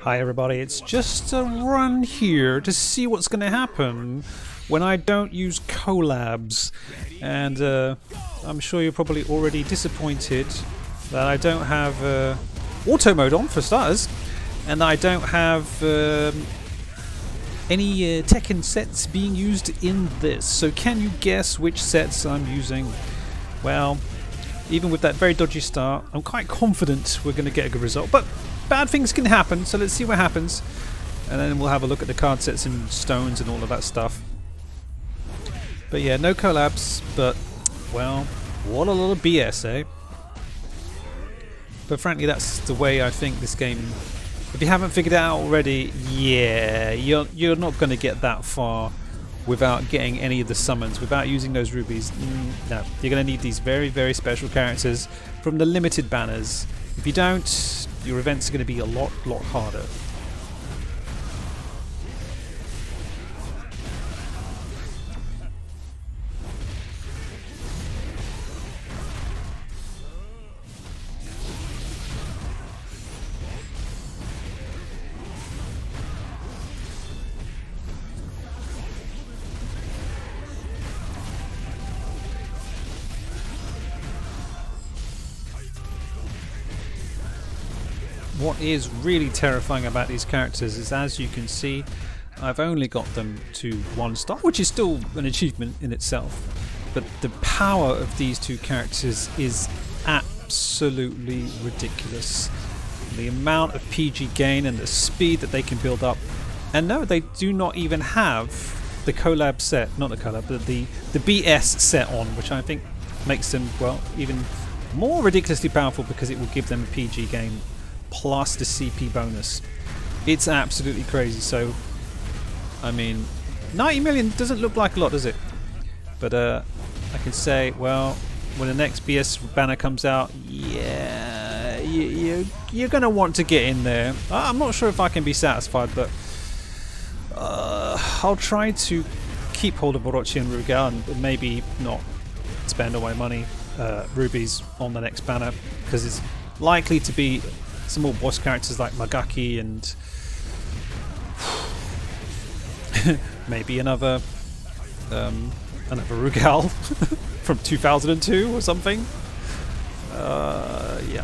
Hi everybody, it's just a run here to see what's going to happen when I don't use Collabs. And I'm sure you're probably already disappointed that I don't have auto mode on for starters, and I don't have any Tekken sets being used in this. So can you guess which sets I'm using? Well, even with that very dodgy start, I'm quite confident we're going to get a good result. But bad things can happen, so let's see what happens. And then we'll have a look at the card sets and stones and all of that stuff. But yeah, no collabs, but, well, what a lot of BS, eh? But frankly, that's the way I think this game... If you haven't figured it out already, yeah, you're not going to get that far without getting any of the summons, without using those rubies. No, you're going to need these very, very special characters from the limited banners. If you don't, your events are going to be a lot harder. What is really terrifying about these characters is, as you can see, I've only got them to 1 star, which is still an achievement in itself. But the power of these two characters is absolutely ridiculous. The amount of PG gain and the speed that they can build up. And no, they do not even have the collab set, not the collab, but the BS set on, which I think makes them, well, even more ridiculously powerful because it will give them a PG gain plus the CP bonus. It's absolutely crazy. So, I mean, 90 million doesn't look like a lot, does it? But I can say, well, when the next BS banner comes out, yeah, you're going to want to get in there. I'm not sure if I can be satisfied, but I'll try to keep hold of Orochi and Rugal and maybe not spend all my money, rubies, on the next banner, because it's likely to be some more boss characters like Magaki and maybe another Rugal from 2002 or something. Yeah,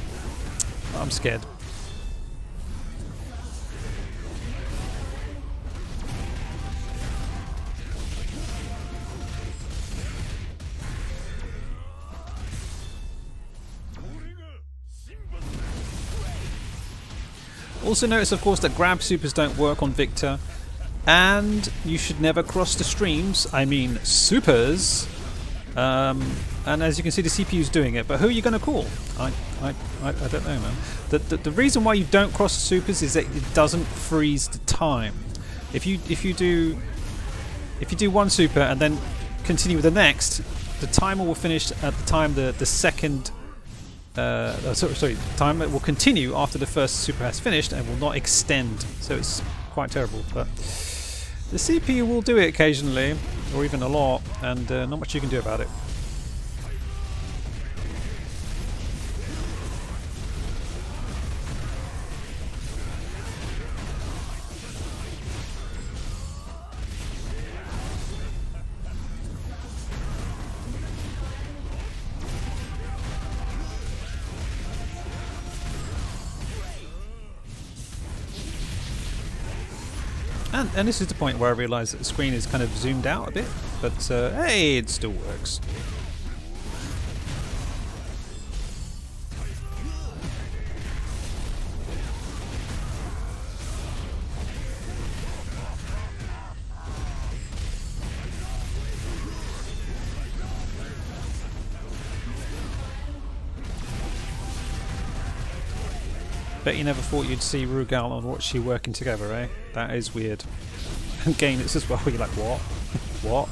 I'm scared. Also notice, of course, that grab supers don't work on Victor, and you should never cross the streams. I mean, supers. And as you can see, the CPU's doing it. But who are you going to call? I don't know, man. The reason why you don't cross the supers is that it doesn't freeze the time. If you do 1 super and then continue with the next, the timer will finish at the time the second. Sorry, time will continue after the first super has finished and will not extend, so it's quite terrible. But the CPU will do it occasionally, or even a lot, and not much you can do about it. And this is the point where I realise that the screen is kind of zoomed out a bit, but hey, it still works. Bet you never thought you'd see Rugal and Orochi working together, eh? That is weird. And goenitz as well, you're like, what? What?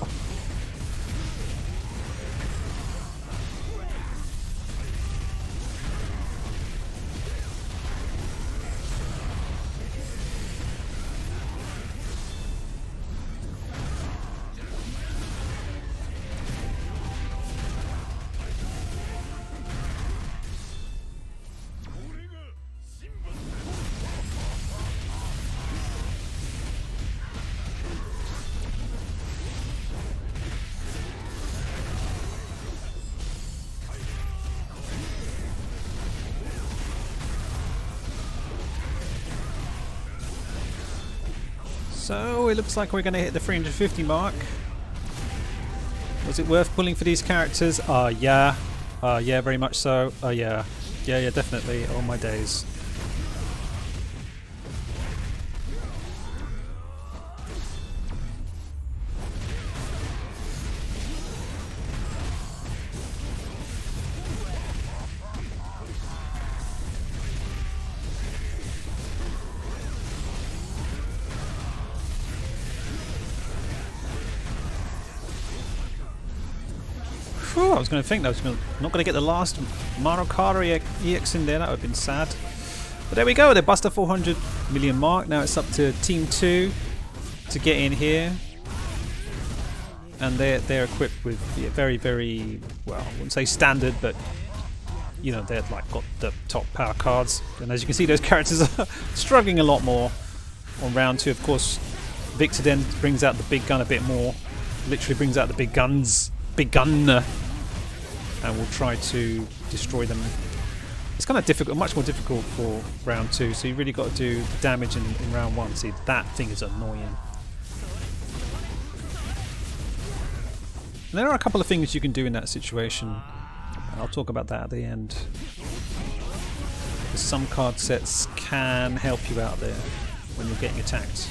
So it looks like we're going to hit the 350 mark. Was it worth pulling for these characters? Yeah. Yeah, very much so. Yeah. Yeah, definitely. All my days. Whew, I was going to think that I was not going to get the last Marokara EX in there. That would have been sad. But there we go. They bust the 400 million mark. Now it's up to Team 2 to get in here. And they're equipped with very, very, well, I wouldn't say standard, but you know, they're like got the top power cards. And as you can see, those characters are struggling a lot more on round 2. Of course, Victor then brings out the big gun a bit more. Literally brings out the big guns. Big gun, and we'll try to destroy them. It's kind of difficult, much more difficult for round 2, so you really got to do the damage in round 1. See, that thing is annoying. And there are a couple of things you can do in that situation. I'll talk about that at the end. Some card sets can help you out there when you're getting attacked.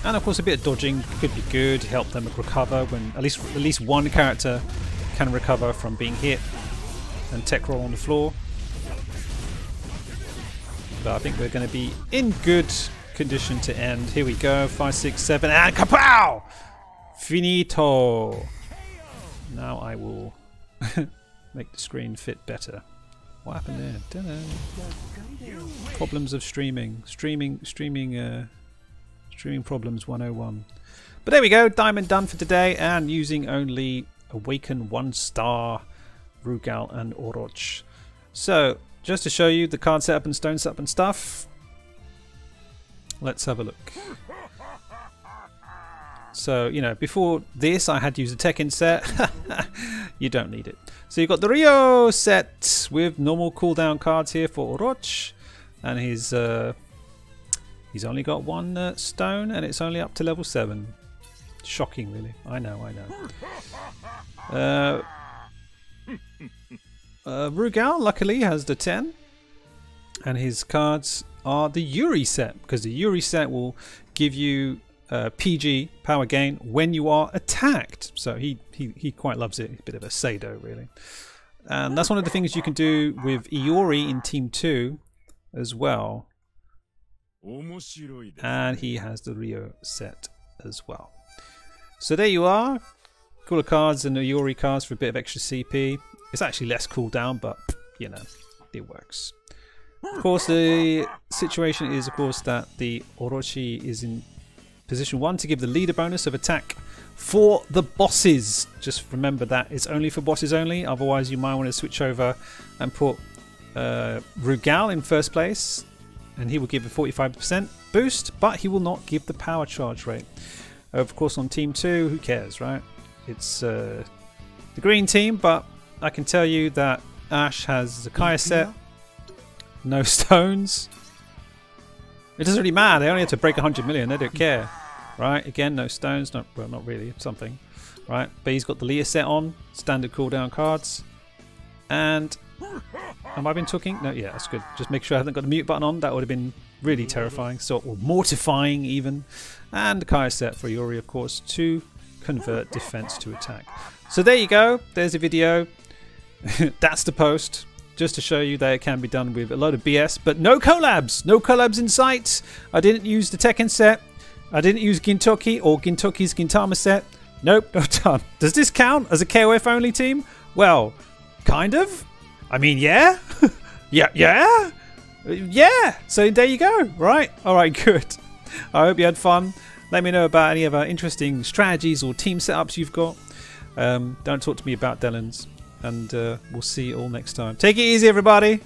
And of course a bit of dodging could be good, help them recover when at least one character can recover from being hit and tech roll on the floor. But I think we're going to be in good condition to end. Here we go, 5, 6, 7, and kapow! Finito! Now I will make the screen fit better. What happened there? Dunno. Problems of streaming. Streaming problems 101. But there we go, diamond done for today, and using only Awaken 1-star Rugal and Orochi. So just to show you the card setup and stone setup and stuff, let's have a look. So, you know, before this I had used a Tekken set. You don't need it. So you've got the Ryo set with normal cooldown cards here for Orochi, and he's only got 1 stone, and it's only up to level 7. Shocking, really. I know. Rugal, luckily, has the 10. And his cards are the Yuri set, because the Yuri set will give you PG, power gain, when you are attacked. So he quite loves it. He's a bit of a Sado, really. And that's one of the things you can do with Iori in Team 2 as well. And he has the Ryo set as well. So there you are. Cooler cards and the Iori cards for a bit of extra CP. It's actually less cooldown, but you know, it works. Of course, the situation is, of course, that the Orochi is in position 1 to give the leader bonus of attack for the bosses. Just remember that it's only for bosses only. Otherwise, you might want to switch over and put Rugal in first place, and he will give a 45% boost, but he will not give the power charge rate. Of course, on Team 2, who cares, right? It's the green team, but I can tell you that Ash has the Kaya set, no stones. It doesn't really matter, they only have to break 100 million, they don't care. Right, again, no stones, well, not really, something. Right, but he's got the Leah set on, standard cooldown cards. And am I been talking? No, yeah, that's good. Just make sure I haven't got the mute button on. That would have been really terrifying, or mortifying even. And the Kaya set for Yuri, of course, to convert defense to attack. So there you go. There's the video. That's the post. Just to show you that it can be done with a load of BS, but no collabs. No collabs in sight. I didn't use the Tekken set. I didn't use Gintoki or Gintoki's Gintama set. Nope, not done. Does this count as a KOF only team? Well, kind of. I mean, yeah. yeah. So there you go. Right. All right, good. I hope you had fun. Let me know about any other interesting strategies or team setups you've got. Don't talk to me about Delans. And we'll see you all next time. Take it easy, everybody.